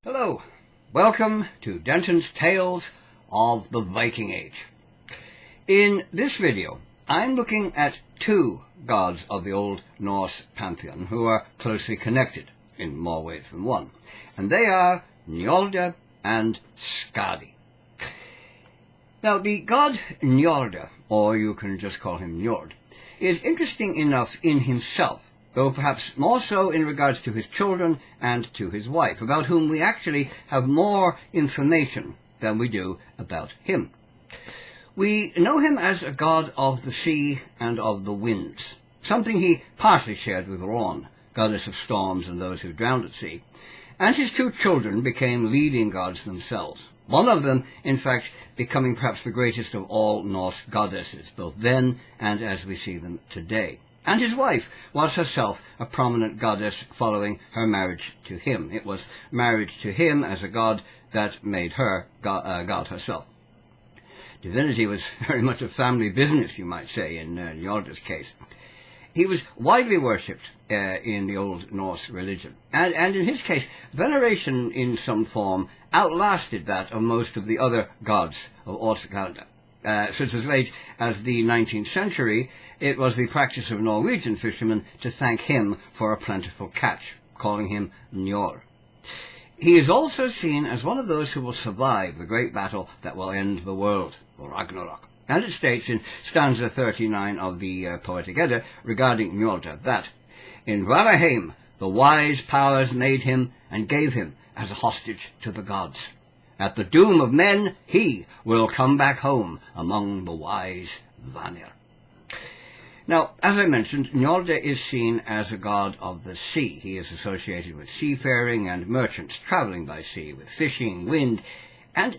Hello, welcome to Denton's Tales of the Viking Age. In this video, I'm looking at two gods of the Old Norse pantheon who are closely connected in more ways than one, and they are Njörð and Skadi. Now, the god Njörð, or you can just call him Njord, is interesting enough in himself, though perhaps more so in regards to his children and to his wife, about whom we actually have more information than we do about him. We know him as a god of the sea and of the winds, something he partly shared with Ran, goddess of storms and those who drowned at sea, and his two children became leading gods themselves, one of them, in fact, becoming perhaps the greatest of all Norse goddesses, both then and as we see them today. And his wife was herself a prominent goddess following her marriage to him. It was marriage to him as a god that made her god herself. Divinity was very much a family business, you might say, in Njord's case. He was widely worshipped in the Old Norse religion, and in his case, veneration in some form outlasted that of most of the other gods of Skadi. Since as late as the 19th century, it was the practice of Norwegian fishermen to thank him for a plentiful catch, calling him Njord. He is also seen as one of those who will survive the great battle that will end the world, Ragnarok. And it states in stanza 39 of the Poetic Edda regarding Njord that, "In Varaheim the wise powers made him and gave him as a hostage to the gods. At the doom of men, he will come back home among the wise Vanir." Now, as I mentioned, Njord is seen as a god of the sea. He is associated with seafaring and merchants traveling by sea, with fishing, wind, and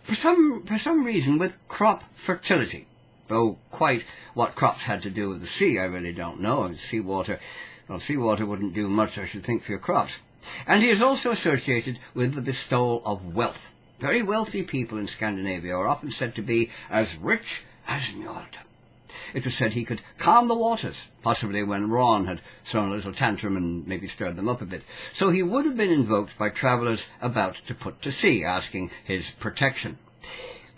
for some reason with crop fertility. Though quite what crops had to do with the sea, I really don't know. Seawater wouldn't do much, I should think, for your crops. And he is also associated with the bestowal of wealth. Very wealthy people in Scandinavia are often said to be as rich as Njord. It was said he could calm the waters, possibly when Ran had thrown a little tantrum and maybe stirred them up a bit. So he would have been invoked by travellers about to put to sea, asking his protection.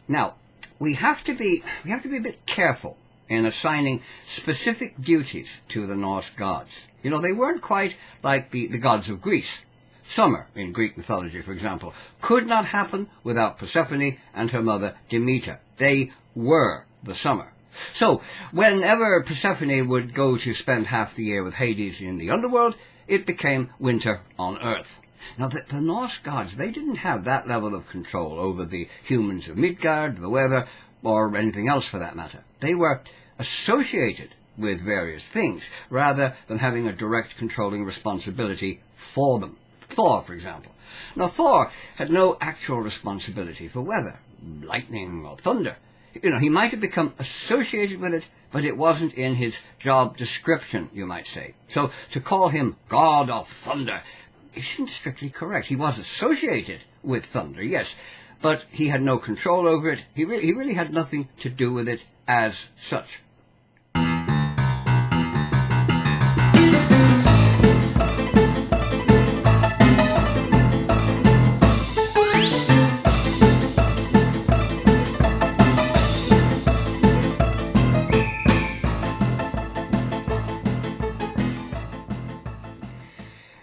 Now, we have to be a bit careful in assigning specific duties to the Norse gods. You know, they weren't quite like the gods of Greece. Summer, in Greek mythology, for example, could not happen without Persephone and her mother Demeter. They were the summer. So, whenever Persephone would go to spend half the year with Hades in the underworld, it became winter on Earth. Now, the Norse gods, they didn't have that level of control over the humans of Midgard, the weather, or anything else for that matter. They were associated with various things, rather than having a direct controlling responsibility for them. Thor, for example. Now, Thor had no actual responsibility for weather, lightning or thunder. You know, he might have become associated with it, but it wasn't in his job description, you might say. So to call him God of Thunder isn't strictly correct. He was associated with thunder, yes, but he had no control over it. He really had nothing to do with it as such.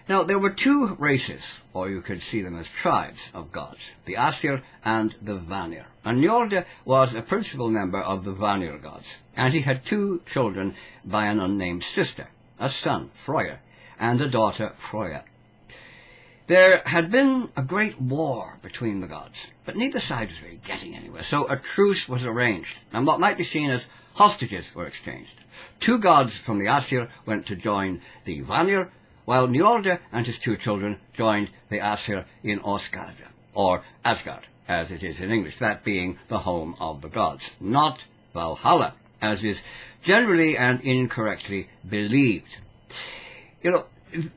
Now, there were two races, or you could see them as tribes, of gods, the Aesir and the Vanir. And Njord was a principal member of the Vanir gods, and he had two children by an unnamed sister, a son, Freyr, and a daughter, Freyja. There had been a great war between the gods, but neither side was really getting anywhere, so a truce was arranged, and what might be seen as hostages were exchanged. Two gods from the Aesir went to join the Vanir, while Njord and his two children joined the Aesir in Skadi, or Asgard, as it is in English, that being the home of the gods, not Valhalla, as is generally and incorrectly believed. You know,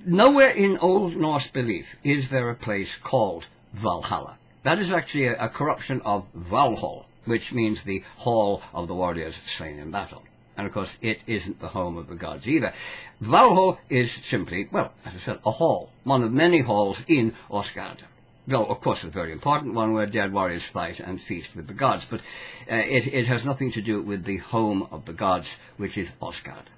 nowhere in Old Norse belief is there a place called Valhalla. That is actually a corruption of Valhall, which means the hall of the warriors slain in battle. And of course, it isn't the home of the gods either. Valhall is simply, well, as I said, a hall, one of many halls in Skadi. though of course a very important one where dead warriors fight and feast with the gods, but it has nothing to do with the home of the gods, which is Asgard.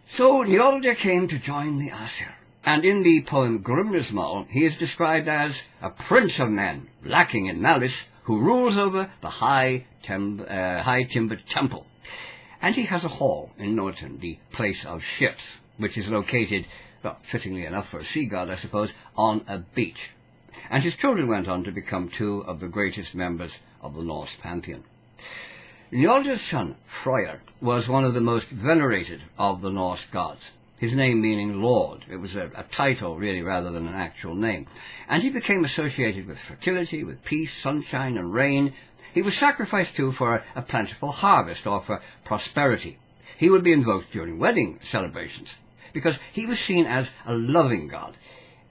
So Njörð came to join the Aesir, and in the poem Grimnismal he is described as a prince of men, lacking in malice, who rules over the high-timbered temple. And he has a hall in Njörd, the place of ships, which is located, well, fittingly enough for a sea god, I suppose, on a beach. And his children went on to become two of the greatest members of the Norse pantheon. Njörð's son, Freyr, was one of the most venerated of the Norse gods, his name meaning Lord. It was a title, really, rather than an actual name. And he became associated with fertility, with peace, sunshine, and rain. He was sacrificed, too, for a plentiful harvest, or for prosperity. He would be invoked during wedding celebrations, because he was seen as a loving god,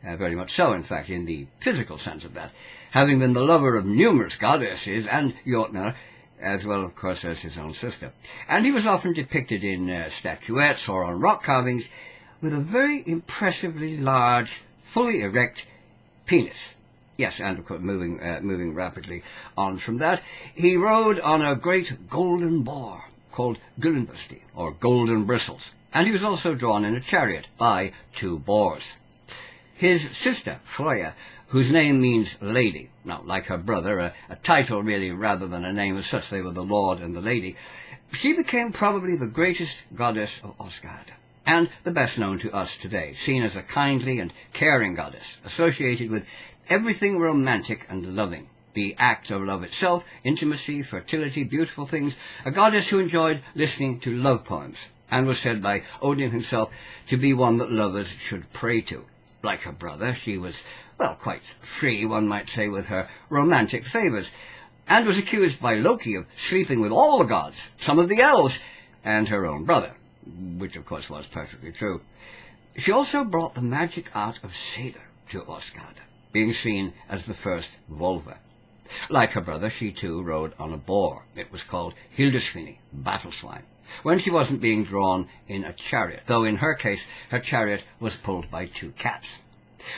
very much so, in fact, in the physical sense of that, having been the lover of numerous goddesses and Njörð, as well, of course, as his own sister. And he was often depicted in statuettes or on rock carvings with a very impressively large, fully erect penis. Yes, and of course, moving rapidly on from that, he rode on a great golden boar called Gullinbusti, or Golden Bristles, and he was also drawn in a chariot by two boars. His sister, Freyja, whose name means lady, now, like her brother, a title really rather than a name as such, they were the Lord and the Lady, she became probably the greatest goddess of Asgard, and the best known to us today, seen as a kindly and caring goddess, associated with everything romantic and loving, the act of love itself, intimacy, fertility, beautiful things, a goddess who enjoyed listening to love poems, and was said by Odin himself to be one that lovers should pray to. Like her brother, she was, well, quite free, one might say, with her romantic favours, and was accused by Loki of sleeping with all the gods, some of the elves, and her own brother, which of course was perfectly true. She also brought the magic art of sailor to Asgard, being seen as the first Volva. Like her brother, she too rode on a boar. It was called Hildisvini, battle swine, when she wasn't being drawn in a chariot, though in her case her chariot was pulled by two cats.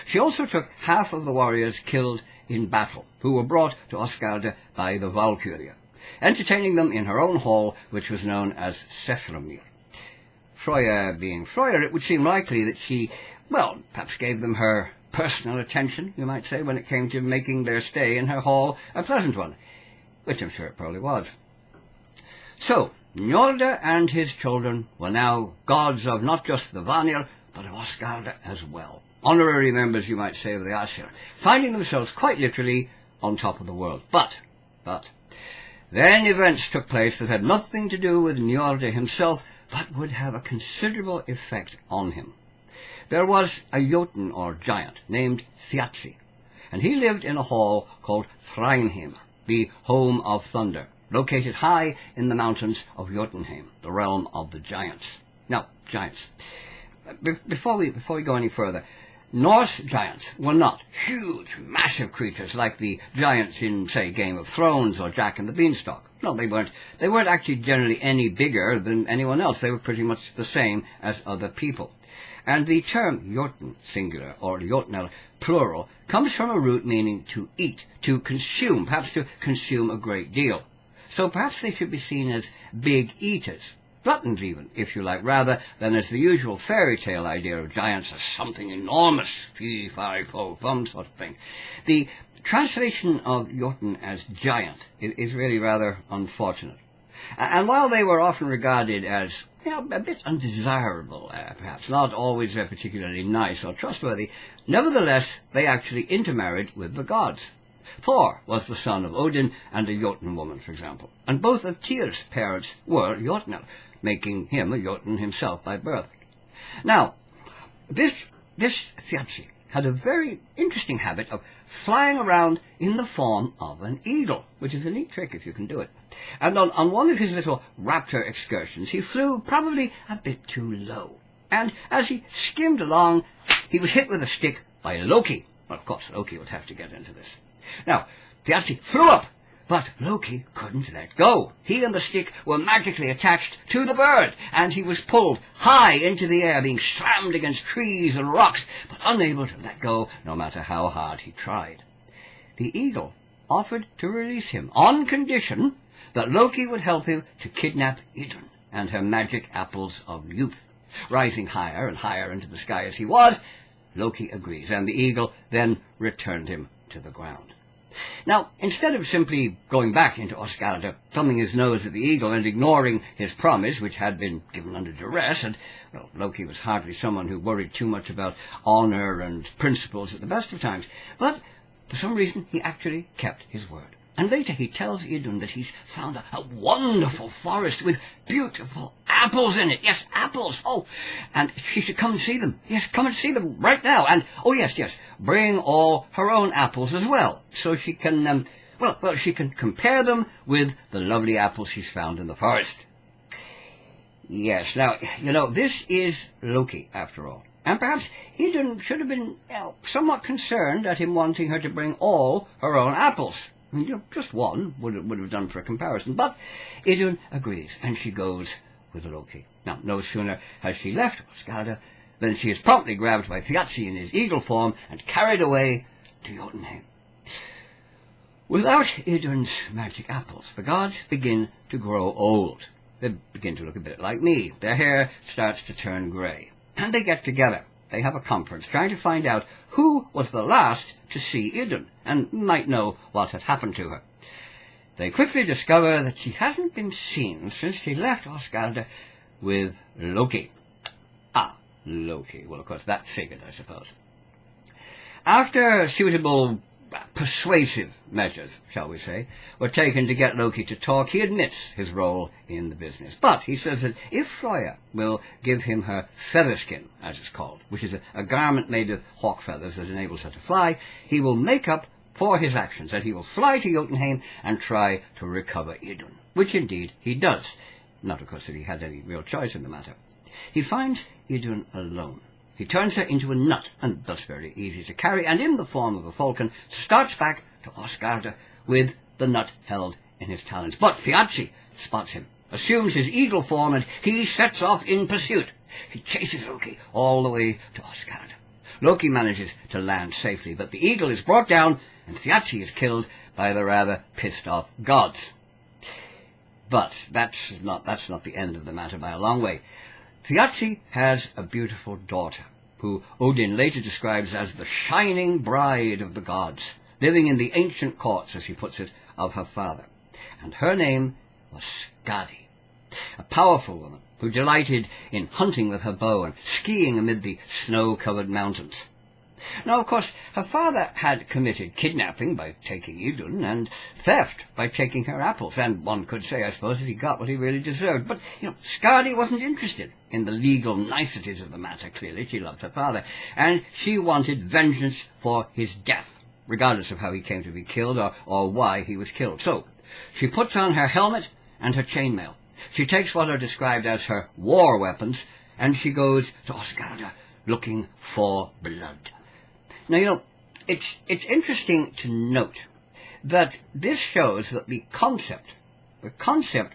She also took half of the warriors killed in battle, who were brought to Asgard by the Valkyria, entertaining them in her own hall, which was known as Seframir. Freyja being Freyja, it would seem likely that she, well, perhaps gave them her personal attention, you might say, when it came to making their stay in her hall a pleasant one, which I'm sure it probably was. So, Njörð and his children were now gods of not just the Vanir, but of Asgard as well. Honorary members, you might say, of the Aesir, finding themselves quite literally on top of the world. But, then events took place that had nothing to do with Njörð himself, but would have a considerable effect on him. There was a Jotun, or giant, named Thiazi, and he lived in a hall called Threinheim, the home of thunder, located high in the mountains of Jotunheim, the realm of the giants. Now, giants. Before we go any further, Norse giants were not huge, massive creatures like the giants in, say, Game of Thrones or Jack and the Beanstalk. No, they weren't. They weren't actually generally any bigger than anyone else. They were pretty much the same as other people. And the term Jotun, singular, or Jotnar, plural, comes from a root meaning to eat, to consume, perhaps to consume a great deal. So perhaps they should be seen as big eaters, gluttons even, if you like, rather than as the usual fairy tale idea of giants as something enormous, fee, fi, fo, fum sort of thing. The translation of Jotun as giant is really rather unfortunate. And while they were often regarded as, a bit undesirable, perhaps, not always particularly nice or trustworthy, nevertheless, they actually intermarried with the gods. Thor was the son of Odin and a Jotun woman, for example, and both of Tyr's parents were Jotnar, making him a Jotun himself by birth. Now, this Thiazi had a very interesting habit of flying around in the form of an eagle, which is a neat trick if you can do it. And on one of his little raptor excursions, he flew probably a bit too low. And as he skimmed along, he was hit with a stick by Loki. Well, of course, Loki would have to get into this. Now, Thiazi flew up, But Loki couldn't let go. He and the stick were magically attached to the bird, and he was pulled high into the air, being slammed against trees and rocks, but unable to let go no matter how hard he tried. The eagle offered to release him on condition that Loki would help him to kidnap Idunn and her magic apples of youth. Rising higher and higher into the sky as he was, Loki agrees, and the eagle then returned him to the ground. Now, instead of simply going back into Asgard, thumbing his nose at the eagle and ignoring his promise, which had been given under duress, and well, Loki was hardly someone who worried too much about honor and principles at the best of times, but for some reason he actually kept his word. And later he tells Idunn that he's found a wonderful forest with beautiful apples in it. Yes, apples. Oh, and she should come and see them. Yes, come and see them right now. And, oh, yes, bring all her own apples as well, so she can, she can compare them with the lovely apples she's found in the forest. Yes, now, this is Loki, after all. And perhaps Idunn should have been somewhat concerned at him wanting her to bring all her own apples. Just one would have done for a comparison. But Idunn agrees, and she goes with Loki. Now, no sooner has she left Skadi than she is promptly grabbed by Thiazi in his eagle form and carried away to Jotunheim. Without Idunn's magic apples, the gods begin to grow old. They begin to look a bit like me. Their hair starts to turn grey. And they get together. They have a conference trying to find out who was the last to see Idunn and might know what had happened to her. They quickly discover that she hasn't been seen since she left Asgard with Loki. Loki. Well, of course, that figured, I suppose. After suitable persuasive measures, shall we say, were taken to get Loki to talk, he admits his role in the business. But he says that if Freya will give him her feather skin, as it's called, which is a garment made of hawk feathers that enables her to fly, he will make up for his actions, and he will fly to Jotunheim and try to recover Idunn, which indeed he does. Not, of course, that he had any real choice in the matter. He finds Idunn alone. He turns her into a nut, and thus very easy to carry, and in the form of a falcon, starts back to Asgard with the nut held in his talons. But Thiazi spots him, assumes his eagle form, and he sets off in pursuit. He chases Loki all the way to Asgard. Loki manages to land safely, but the eagle is brought down, and Thiazi is killed by the rather pissed-off gods. But that's not the end of the matter by a long way. Thiazi has a beautiful daughter, who Odin later describes as the shining bride of the gods, living in the ancient courts, as he puts it, of her father. And her name was Skadi, a powerful woman who delighted in hunting with her bow and skiing amid the snow-covered mountains. Now, of course, her father had committed kidnapping by taking Idunn and theft by taking her apples, and one could say, I suppose, that he got what he really deserved. But, Skadi wasn't interested in the legal niceties of the matter. Clearly, she loved her father, and she wanted vengeance for his death, regardless of how he came to be killed or why he was killed. So, she puts on her helmet and her chainmail. She takes what are described as her war weapons, and she goes to Asgard looking for blood. Now, it's interesting to note that this shows that the concept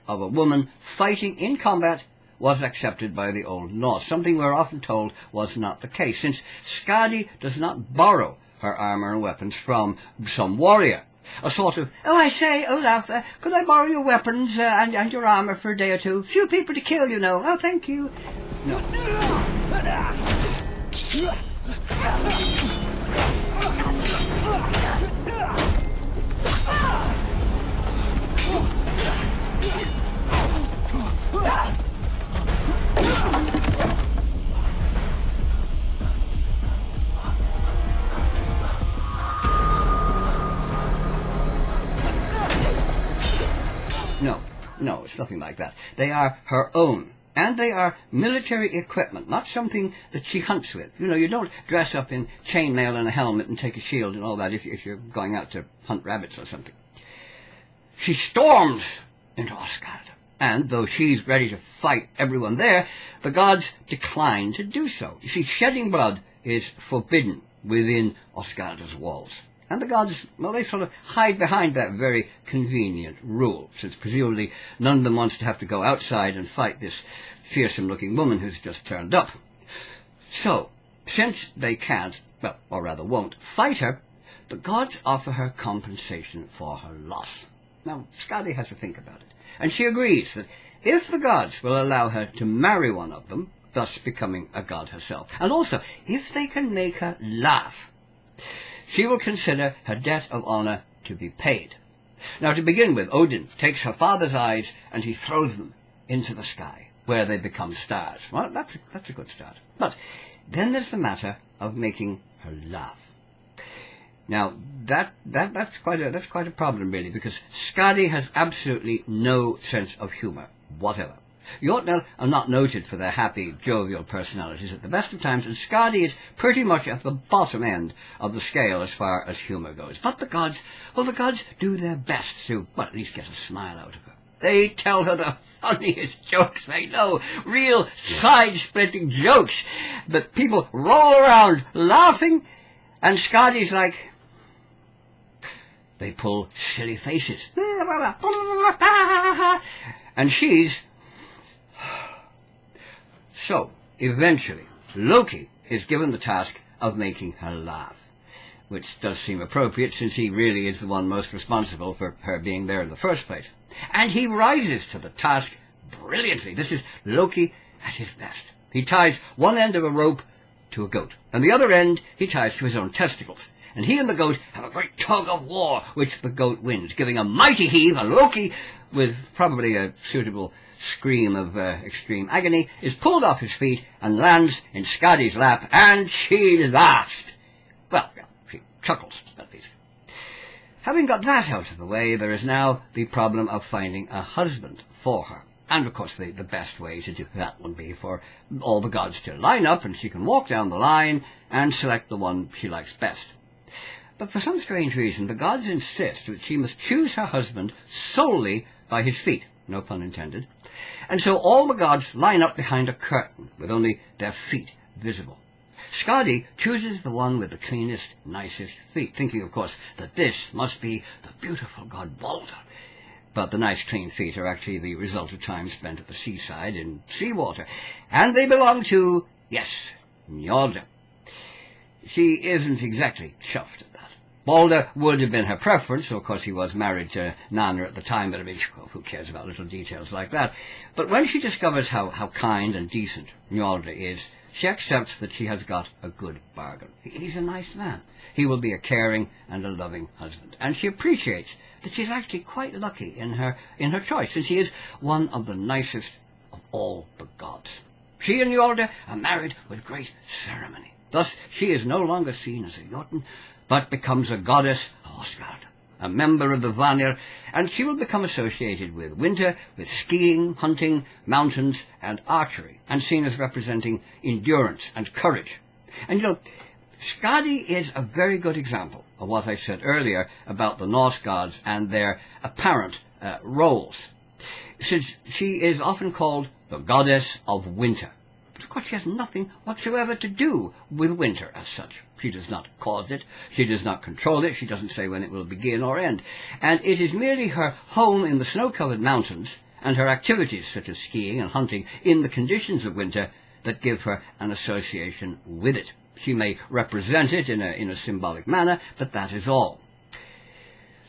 of a woman fighting in combat was accepted by the Old Norse, something we're often told was not the case, since Skadi does not borrow her armor and weapons from some warrior. A sort of, I say, Olaf, could I borrow your weapons and your armor for a day or two? Few people to kill, Oh, thank you. No. No, it's nothing like that. They are her own, and they are military equipment, not something that she hunts with. You don't dress up in chainmail and a helmet and take a shield and all that if you're going out to hunt rabbits or something. She storms into Asgard, and though she's ready to fight everyone there, the gods decline to do so. You see, shedding blood is forbidden within Asgard's walls. And the gods, well, they sort of hide behind that very convenient rule, since presumably none of them wants to have to go outside and fight this fearsome-looking woman who's just turned up. So, since they can't, well, or rather won't, fight her, the gods offer her compensation for her loss. Now, Skadi has to think about it, and she agrees that if the gods will allow her to marry one of them, thus becoming a god herself, and also if they can make her laugh, she will consider her debt of honour to be paid. Now, to begin with, Odin takes her father's eyes and he throws them into the sky, where they become stars. Well, that's a good start. But then there's the matter of making her laugh. Now, that's quite a problem, really, because Skadi has absolutely no sense of humour whatever. Njörðr are not noted for their happy, jovial personalities at the best of times, and Skadi is pretty much at the bottom end of the scale as far as humour goes. But the gods do their best to, well, at least get a smile out of her. They tell her the funniest jokes they know, real side-splitting jokes that people roll around laughing, and Skadi's like, they pull silly faces. And she's... So, eventually, Loki is given the task of making her laugh, which does seem appropriate since he really is the one most responsible for her being there in the first place. And he rises to the task brilliantly. This is Loki at his best. He ties one end of a rope to a goat, and the other end he ties to his own testicles. And he and the goat have a great tug of war, which the goat wins, giving a mighty heave, and Loki, with probably a suitable scream of extreme agony, is pulled off his feet and lands in Skadi's lap, and she laughs. Well, she chuckles, at least. Having got that out of the way, there is now the problem of finding a husband for her. And, of course, the best way to do that would be for all the gods to line up, and she can walk down the line and select the one she likes best. But for some strange reason, the gods insist that she must choose her husband solely by his feet, no pun intended. And so all the gods line up behind a curtain, with only their feet visible. Skadi chooses the one with the cleanest, nicest feet, thinking, of course, that this must be the beautiful god Balder. But the nice, clean feet are actually the result of time spent at the seaside in seawater. And they belong to, yes, Njörðr. She isn't exactly chuffed at that. Balder would have been her preference, so of course he was married to Nanna at the time, but I mean, who cares about little details like that? But when she discovers how kind and decent Njörðr is, she accepts that she has got a good bargain. He's a nice man. He will be a caring and a loving husband. And she appreciates that she's actually quite lucky in her choice, since he is one of the nicest of all the gods. She and Njörðr are married with great ceremony. Thus, she is no longer seen as a Jotun, but becomes a goddess of Asgard, a member of the Vanir, and she will become associated with winter, with skiing, hunting, mountains, and archery, and seen as representing endurance and courage. And you know, Skadi is a very good example of what I said earlier about the Norse gods and their apparent roles, since she is often called the goddess of winter. But of course she has nothing whatsoever to do with winter as such. She does not cause it, she does not control it, she doesn't say when it will begin or end. And it is merely her home in the snow-covered mountains and her activities such as skiing and hunting in the conditions of winter that give her an association with it. She may represent it in a symbolic manner, but that is all.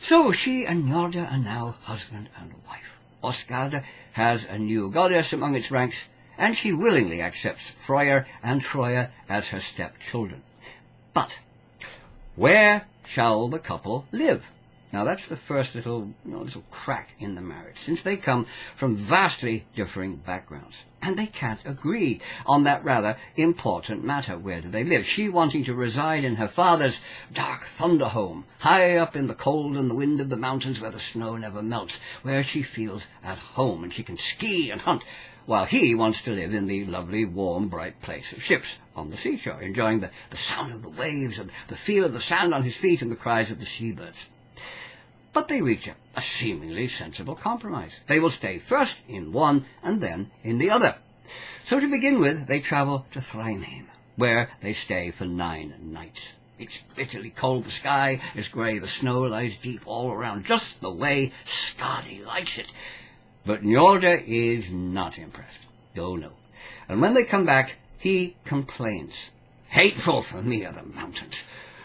So she and Njörðr are now husband and wife. Asgard has a new goddess among its ranks, and she willingly accepts Freyr and Froya as her stepchildren. But where shall the couple live? Now that's the first little crack in the marriage, since they come from vastly differing backgrounds. And they can't agree on that rather important matter. Where do they live? She wanting to reside in her father's dark thunder home, high up in the cold and the wind of the mountains where the snow never melts, where she feels at home and she can ski and hunt, while he wants to live in the lovely, warm, bright place of ships on the seashore, enjoying the sound of the waves and the feel of the sand on his feet and the cries of the seabirds. But they reach a seemingly sensible compromise. They will stay first in one and then in the other. So to begin with, they travel to Thrymheim, where they stay for 9 nights. It's bitterly cold, the sky is grey, the snow lies deep all around, just the way Skadi likes it. But Njörð is not impressed. Oh no. And when they come back, he complains. Hateful for me are the mountains.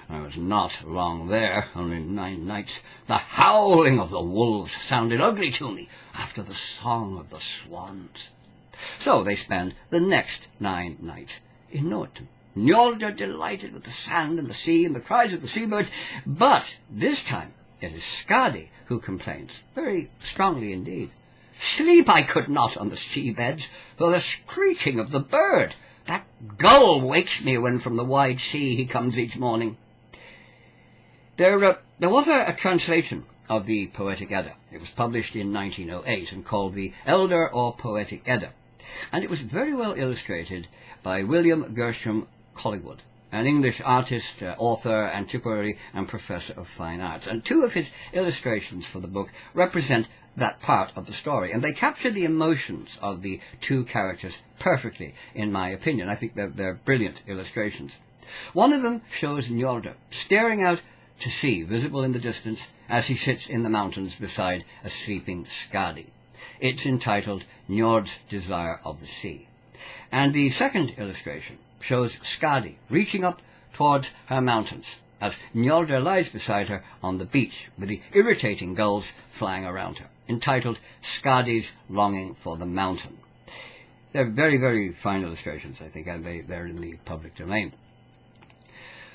I was not long there, only 9 nights. The howling of the wolves sounded ugly to me after the song of the swans. So they spend the next 9 nights in Njörd. Njörd delighted with the sand and the sea and the cries of the seabirds, but this time it is Skadi who complains, very strongly indeed. Sleep I could not on the seabeds for the screeching of the bird. That gull wakes me when from the wide sea he comes each morning. There was a translation of the Poetic Edda. It was published in 1908 and called the Elder or Poetic Edda. And it was very well illustrated by William Gershom Collingwood, an English artist, author, antiquary, and professor of fine arts. And 2 of his illustrations for the book represent that part of the story, and they capture the emotions of the 2 characters perfectly, in my opinion. I think that they're brilliant illustrations. One of them shows Njörd staring out to sea, visible in the distance, as he sits in the mountains beside a sleeping Skadi. It's entitled Njord's Desire of the Sea. And the second illustration shows Skadi reaching up towards her mountains, as Njörd lies beside her on the beach, with the irritating gulls flying around her, entitled Skadi's Longing for the Mountain. They're very, very fine illustrations, I think, and they're in the public domain.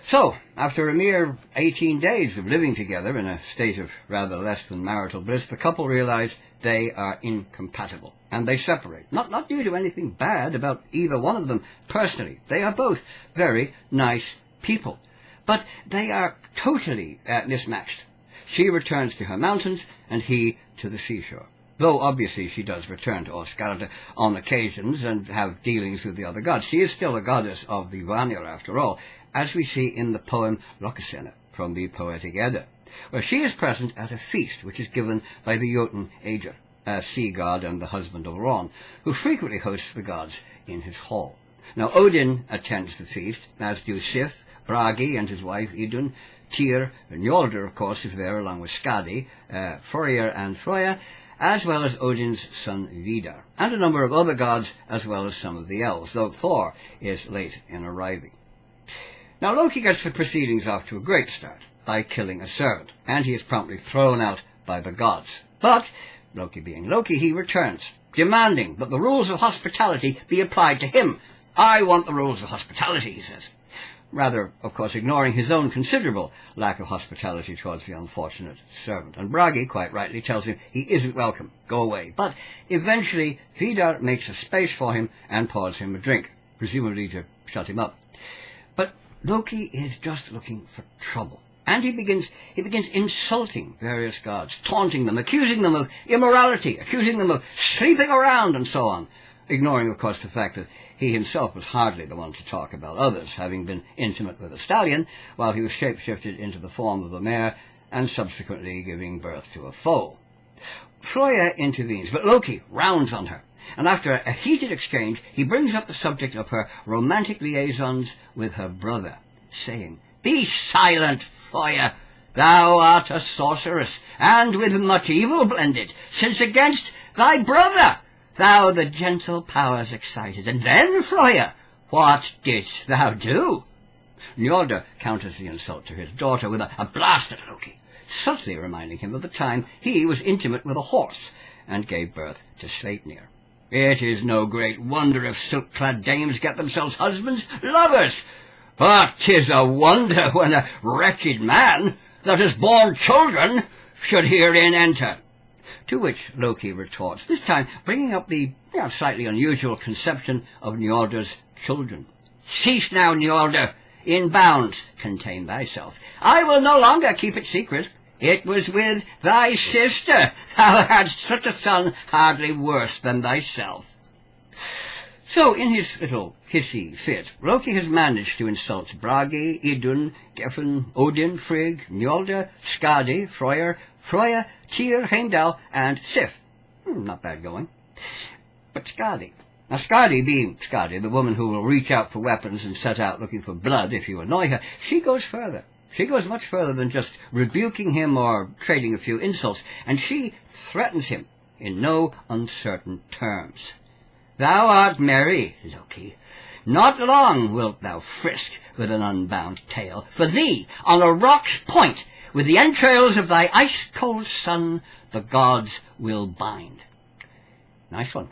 So, after a mere 18 days of living together in a state of rather less than marital bliss, the couple realize they are incompatible, and they separate. Not due to anything bad about either one of them personally. They are both very nice people, but they are totally mismatched. She returns to her mountains, and he to the seashore. Though obviously she does return to Skadi on occasions and have dealings with the other gods. She is still a goddess of the Vanir after all, as we see in the poem Loki from the Poetic Edda, where she is present at a feast which is given by the Jotun Njörð, a sea god and the husband of Ron, who frequently hosts the gods in his hall. Now Odin attends the feast, as do Sif, Bragi and his wife Idunn, Tyr, and Njörð, of course, is there along with Skadi, Freyr and Freyja, as well as Odin's son Vidar, and a number of other gods, as well as some of the elves, though Thor is late in arriving. Now Loki gets the proceedings off to a great start by killing a servant, and he is promptly thrown out by the gods. But, Loki being Loki, he returns, demanding that the rules of hospitality be applied to him. I want the rules of hospitality, he says. Rather, of course, ignoring his own considerable lack of hospitality towards the unfortunate servant. And Bragi, quite rightly, tells him he isn't welcome, go away. But eventually, Vidar makes a space for him and pours him a drink, presumably to shut him up. But Loki is just looking for trouble. And he begins insulting various gods, taunting them, accusing them of immorality, accusing them of sleeping around and so on, ignoring, of course, the fact that he himself was hardly the one to talk about others, having been intimate with a stallion while he was shape-shifted into the form of a mare and subsequently giving birth to a foal. Freyja intervenes, but Loki rounds on her, and after a heated exchange, he brings up the subject of her romantic liaisons with her brother, saying, "Be silent, Freyja! Thou art a sorceress, and with much evil blended, since against thy brother thou the gentle powers excited. And then, Freyja, what didst thou do?" Njörd counters the insult to his daughter with a blast at Loki, subtly reminding him of the time he was intimate with a horse and gave birth to Sleipnir. It is no great wonder if silk-clad dames get themselves husbands, lovers, but 'tis a wonder when a wretched man that has borne children should herein enter. To which Loki retorts, this time bringing up the slightly unusual conception of Njord's children. "Cease now, Njörd, in bounds contain thyself. I will no longer keep it secret. It was with thy sister thou hadst such a son hardly worse than thyself." So, in his little hissy fit, Loki has managed to insult Bragi, Idunn, Gefn, Odin, Frigg, Njörd, Skadi, Freyr, Tyr, Heimdall, and Sif. Not bad going. But Skadi, Now Skadi, being Skadi, the woman who will reach out for weapons and set out looking for blood if you annoy her, she goes further. She goes much further than just rebuking him or trading a few insults, and she threatens him in no uncertain terms. "Thou art merry, Loki. Not long wilt thou frisk with an unbound tail. For thee, on a rock's point, with the entrails of thy ice-cold son, the gods will bind." Nice one.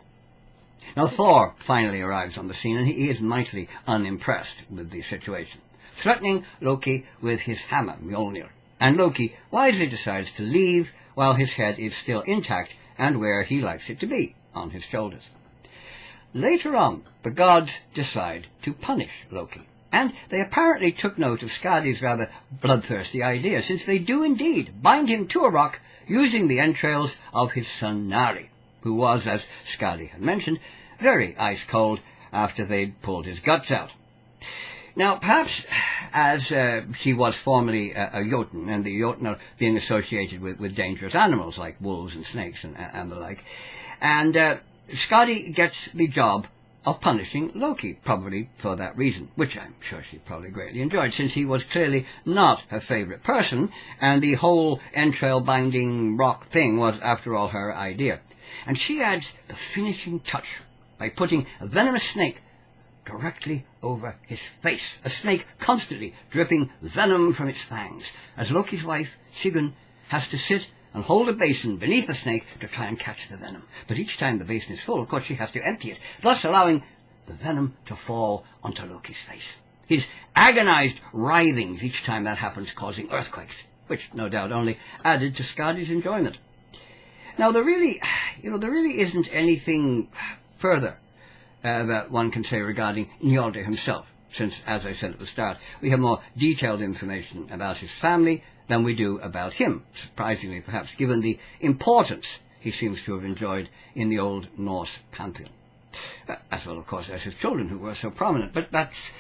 Now Thor finally arrives on the scene, and he is mightily unimpressed with the situation, threatening Loki with his hammer, Mjolnir. And Loki wisely decides to leave while his head is still intact and where he likes it to be, on his shoulders. Later on, the gods decide to punish Loki, and they apparently took note of Skadi's rather bloodthirsty idea, since they do indeed bind him to a rock using the entrails of his son Nari, who was, as Skadi had mentioned, very ice-cold after they'd pulled his guts out. Now, perhaps as he was formerly a Jotun, and the Jotun being associated with dangerous animals like wolves and snakes and the like, and Skadi gets the job of punishing Loki, probably for that reason, which I'm sure she probably greatly enjoyed, since he was clearly not her favourite person, and the whole entrail-binding rock thing was, after all, her idea. And she adds the finishing touch by putting a venomous snake directly over his face, a snake constantly dripping venom from its fangs, as Loki's wife, Sigyn, has to sit and hold a basin beneath the snake to try and catch the venom. But each time the basin is full, of course, she has to empty it, thus allowing the venom to fall onto Loki's face. His agonized writhings each time that happens, causing earthquakes, which no doubt only added to Skadi's enjoyment. Now, there really isn't anything further that one can say regarding Njord himself, since, as I said at the start, we have more detailed information about his family than we do about him, surprisingly perhaps, given the importance he seems to have enjoyed in the Old Norse pantheon. As well, of course, as his children, who were so prominent, but that's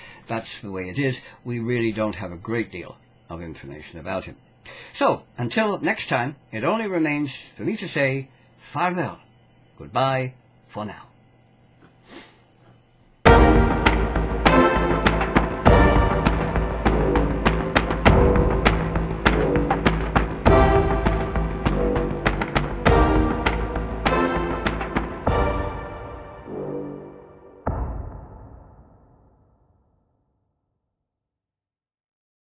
the way it is. We really don't have a great deal of information about him. So, until next time, it only remains for me to say farewell, goodbye for now.